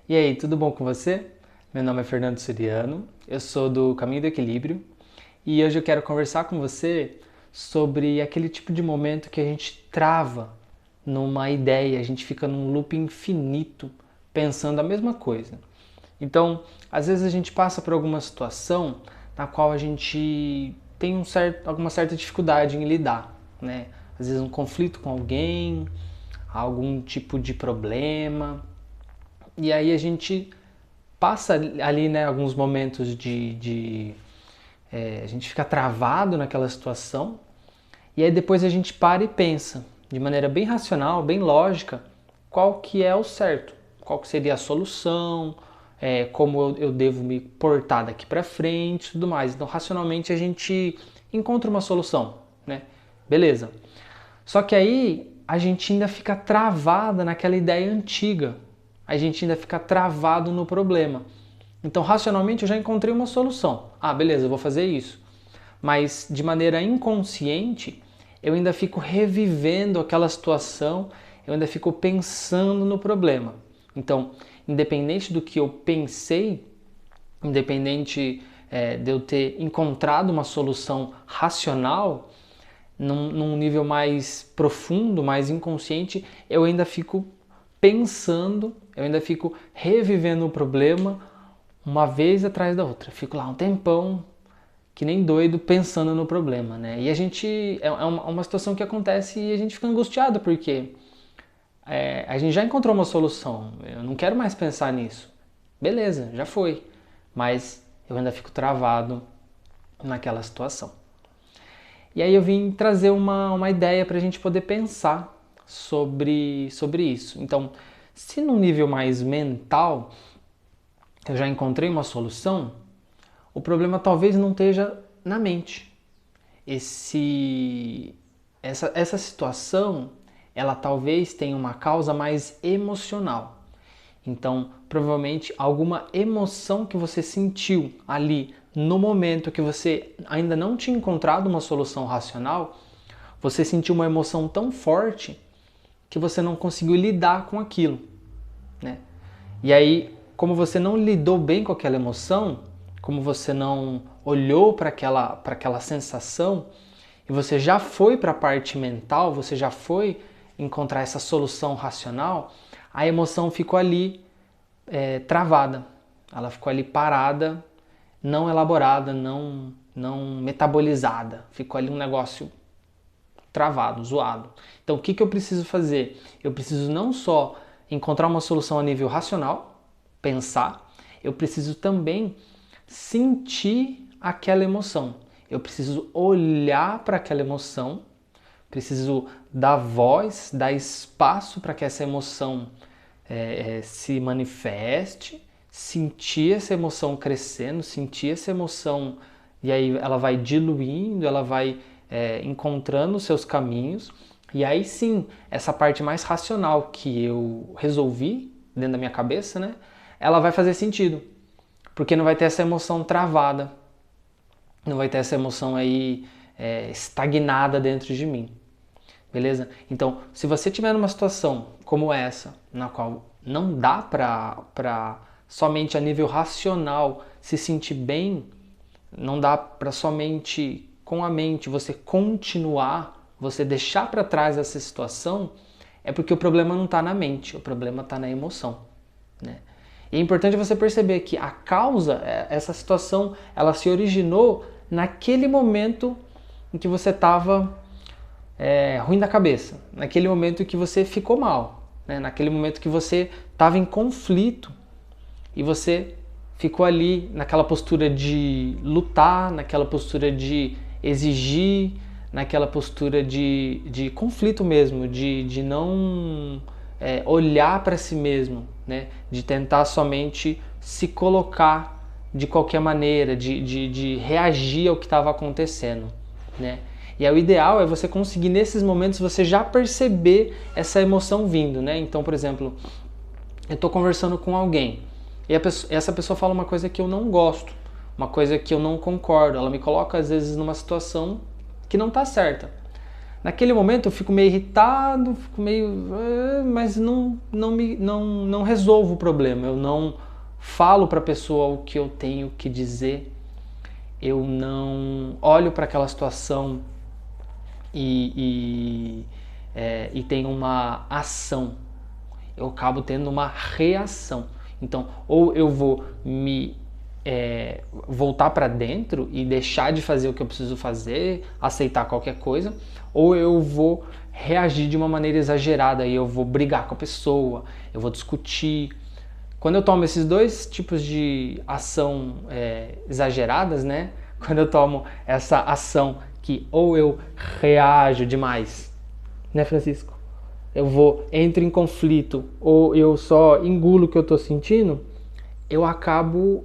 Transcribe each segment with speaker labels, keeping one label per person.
Speaker 1: E aí, tudo bom com você? Meu nome é Fernando Suriano, eu sou do Caminho do Equilíbrio e hoje eu quero conversar com você sobre aquele tipo de momento que a gente trava numa ideia, a gente fica num loop infinito pensando a mesma coisa. Então, às vezes a gente passa por alguma situação na qual a gente tem alguma certa dificuldade em lidar, né? Às vezes um conflito com alguém, algum tipo de problema, e aí a gente passa ali, né, alguns momentos a gente fica travado naquela situação, e aí depois a gente para e pensa, de maneira bem racional, bem lógica, qual que é o certo, qual que seria a solução, como eu devo me portar daqui para frente e tudo mais. Então, racionalmente, a gente encontra uma solução, né? Beleza. Só que aí a gente ainda fica travada naquela ideia antiga, a gente ainda fica travado no problema. Então, racionalmente, eu já encontrei uma solução. Ah, beleza, eu vou fazer isso. Mas de maneira inconsciente, eu ainda fico revivendo aquela situação, eu ainda fico pensando no problema. Então, independente do que eu pensei, independente de eu ter encontrado uma solução racional, num nível mais profundo, mais inconsciente, eu ainda fico pensando, eu ainda fico revivendo o problema uma vez atrás da outra. Fico lá um tempão, que nem doido, pensando no problema, né? E a gente, uma situação que acontece e a gente fica angustiado, porque a gente já encontrou uma solução, eu não quero mais pensar nisso. Beleza, já foi, mas eu ainda fico travado naquela situação. E aí eu vim trazer uma ideia para a gente poder pensar sobre isso. Então, se num nível mais mental eu já encontrei uma solução, o problema talvez não esteja na mente. Essa situação, ela talvez tenha uma causa mais emocional. Então, provavelmente alguma emoção que você sentiu ali no momento que você ainda não tinha encontrado uma solução racional, você sentiu uma emoção tão forte que você não conseguiu lidar com aquilo, né? E aí, como você não lidou bem com aquela emoção, como você não olhou para aquela sensação, e você já foi para a parte mental, você já foi encontrar essa solução racional, a emoção ficou ali travada. Ela ficou ali parada, não elaborada, não metabolizada. Ficou ali um negócio travado, zoado. Então, o que eu preciso fazer? Eu preciso não só encontrar uma solução a nível racional, pensar, eu preciso também sentir aquela emoção. Eu preciso olhar para aquela emoção, preciso dar voz, dar espaço para que essa emoção se manifeste, sentir essa emoção crescendo, sentir essa emoção, e aí ela vai diluindo, ela vai encontrando os seus caminhos, e aí sim, essa parte mais racional que eu resolvi dentro da minha cabeça, né, ela vai fazer sentido, porque não vai ter essa emoção travada, não vai ter essa emoção aí estagnada dentro de mim. Beleza? Então, se você tiver numa situação como essa, na qual não dá para somente a nível racional se sentir bem, não dá para somente com a mente você continuar, você deixar para trás essa situação, é porque o problema não está na mente, o problema está na emoção, né? E é importante você perceber que a causa, essa situação, ela se originou naquele momento em que você estava ruim da cabeça, naquele momento que você ficou mal, né? Naquele momento que você estava em conflito e você ficou ali naquela postura de lutar, naquela postura de exigir, naquela postura de conflito mesmo, de não olhar para si mesmo, né? De tentar somente se colocar de qualquer maneira, de reagir ao que estava acontecendo, né? E aí, o ideal é você conseguir nesses momentos você já perceber essa emoção vindo, né? Então, por exemplo, eu estou conversando com alguém e essa pessoa fala uma coisa que eu não gosto, uma coisa que eu não concordo, ela me coloca às vezes numa situação que não está certa. Naquele momento eu fico meio irritado, fico meio, mas não resolvo o problema. Eu não falo para a pessoa o que eu tenho que dizer. Eu não olho para aquela situação e tenho uma ação. Eu acabo tendo uma reação. Então, ou eu vou me voltar para dentro e deixar de fazer o que eu preciso fazer, aceitar qualquer coisa, ou eu vou reagir de uma maneira exagerada e eu vou brigar com a pessoa, eu vou discutir. Quando eu tomo esses dois tipos de ação exageradas, né? Quando eu tomo essa ação que ou eu reajo demais, né, Francisco? Entro em conflito ou eu só engulo o que eu estou sentindo, eu acabo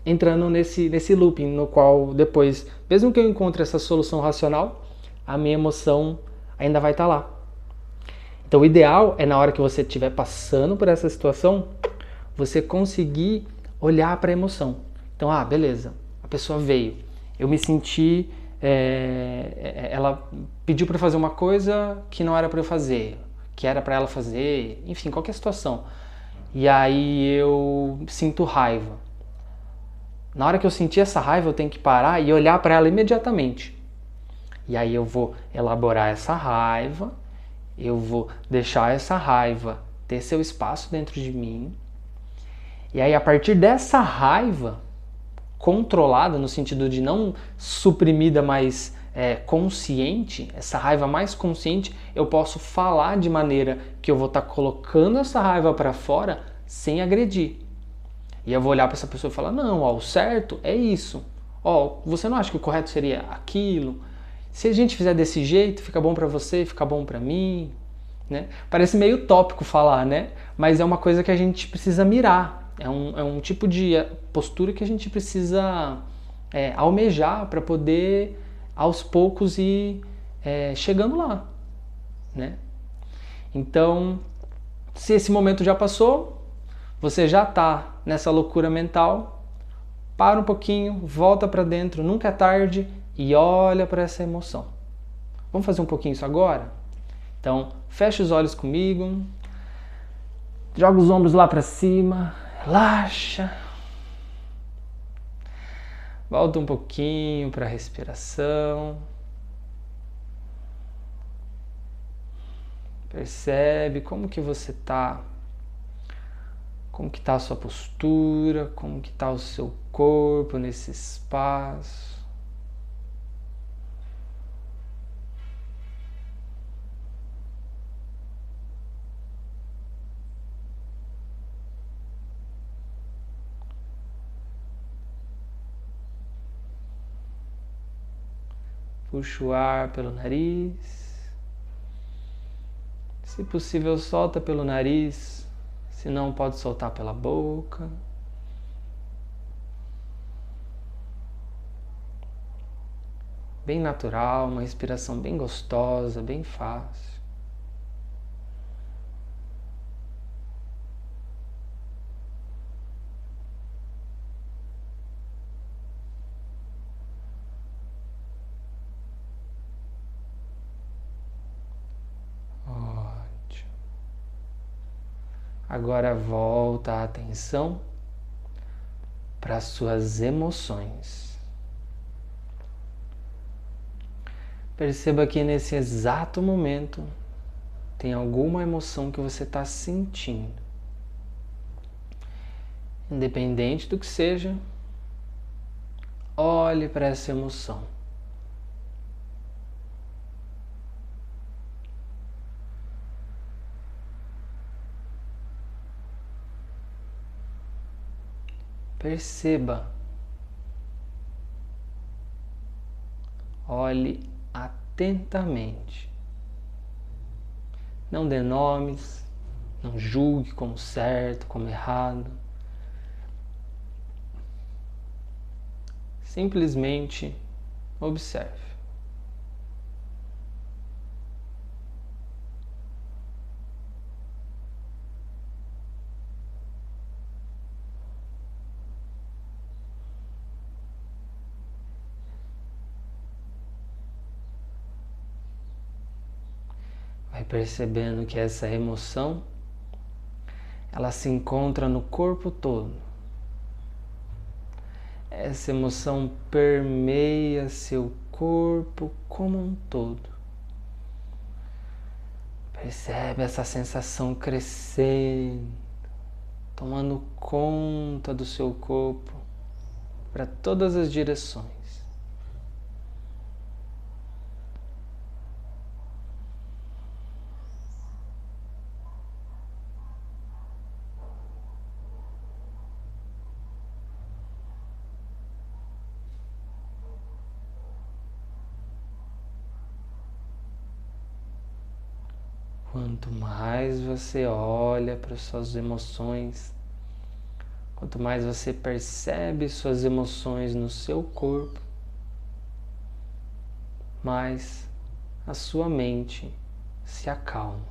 Speaker 1: entrando nesse looping no qual depois, mesmo que eu encontre essa solução racional, a minha emoção ainda vai estar lá. Então o ideal é na hora que você estiver passando por essa situação, você conseguir olhar para a emoção. Então, beleza, a pessoa veio, eu me senti, ela pediu para fazer uma coisa que não era para eu fazer, que era para ela fazer, enfim, qualquer situação. E aí eu sinto raiva. Na hora que eu sentir essa raiva, eu tenho que parar e olhar para ela imediatamente. E aí eu vou elaborar essa raiva, eu vou deixar essa raiva ter seu espaço dentro de mim. E aí, a partir dessa raiva controlada, no sentido de não suprimida, mas consciente, essa raiva mais consciente, eu posso falar de maneira que eu vou estar colocando essa raiva para fora sem agredir. E eu vou olhar para essa pessoa e falar: não, o certo é isso. Você não acha que o correto seria aquilo? Se a gente fizer desse jeito, fica bom para você, fica bom para mim, né? Parece meio utópico falar, né? Mas é uma coisa que a gente precisa mirar. É um tipo de postura que a gente precisa almejar para poder, aos poucos, ir chegando lá, né? Então, se esse momento já passou, você já está nessa loucura mental, para um pouquinho, volta para dentro, nunca é tarde, e olha para essa emoção. Vamos fazer um pouquinho isso agora? Então, fecha os olhos comigo, joga os ombros lá para cima, relaxa. Volta um pouquinho para a respiração. Percebe como que você está, como que está a sua postura, como que está o seu corpo nesse espaço. Puxa o ar pelo nariz. Se possível, solta pelo nariz. Se não, pode soltar pela boca. Bem natural, uma respiração bem gostosa, bem fácil. Agora volta a atenção para as suas emoções. Perceba que nesse exato momento tem alguma emoção que você está sentindo. Independente do que seja, olhe para essa emoção. Perceba. Olhe atentamente. Não dê nomes, não julgue como certo, como errado. Simplesmente observe. Vai percebendo que essa emoção, ela se encontra no corpo todo. Essa emoção permeia seu corpo como um todo. Percebe essa sensação crescendo, tomando conta do seu corpo para todas as direções. Quanto mais você olha para suas emoções, quanto mais você percebe suas emoções no seu corpo, mais a sua mente se acalma.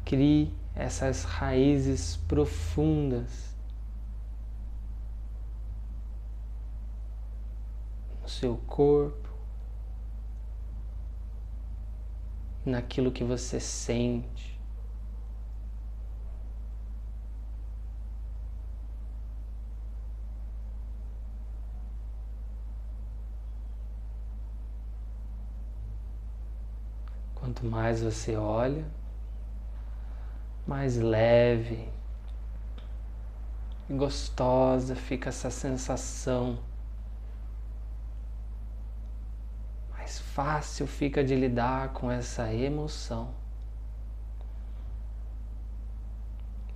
Speaker 1: Crie essas raízes profundas no seu corpo, naquilo que você sente. Quanto mais você olha, mais leve e gostosa fica essa sensação. Mais fácil fica de lidar com essa emoção.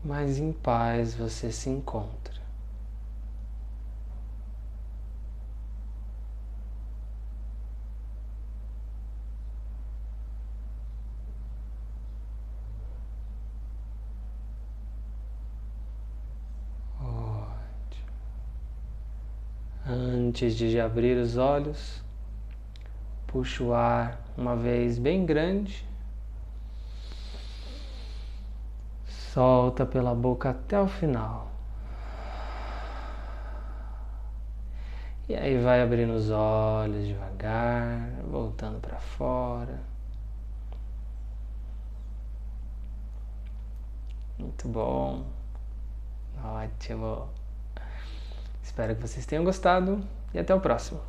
Speaker 1: Mais em paz você se encontra. Antes de abrir os olhos, puxa o ar uma vez bem grande, solta pela boca até o final. E aí vai abrindo os olhos devagar, voltando para fora. Muito bom. Ótimo. Espero que vocês tenham gostado e até o próximo.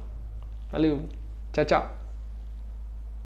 Speaker 1: Valeu. Tchau, tchau.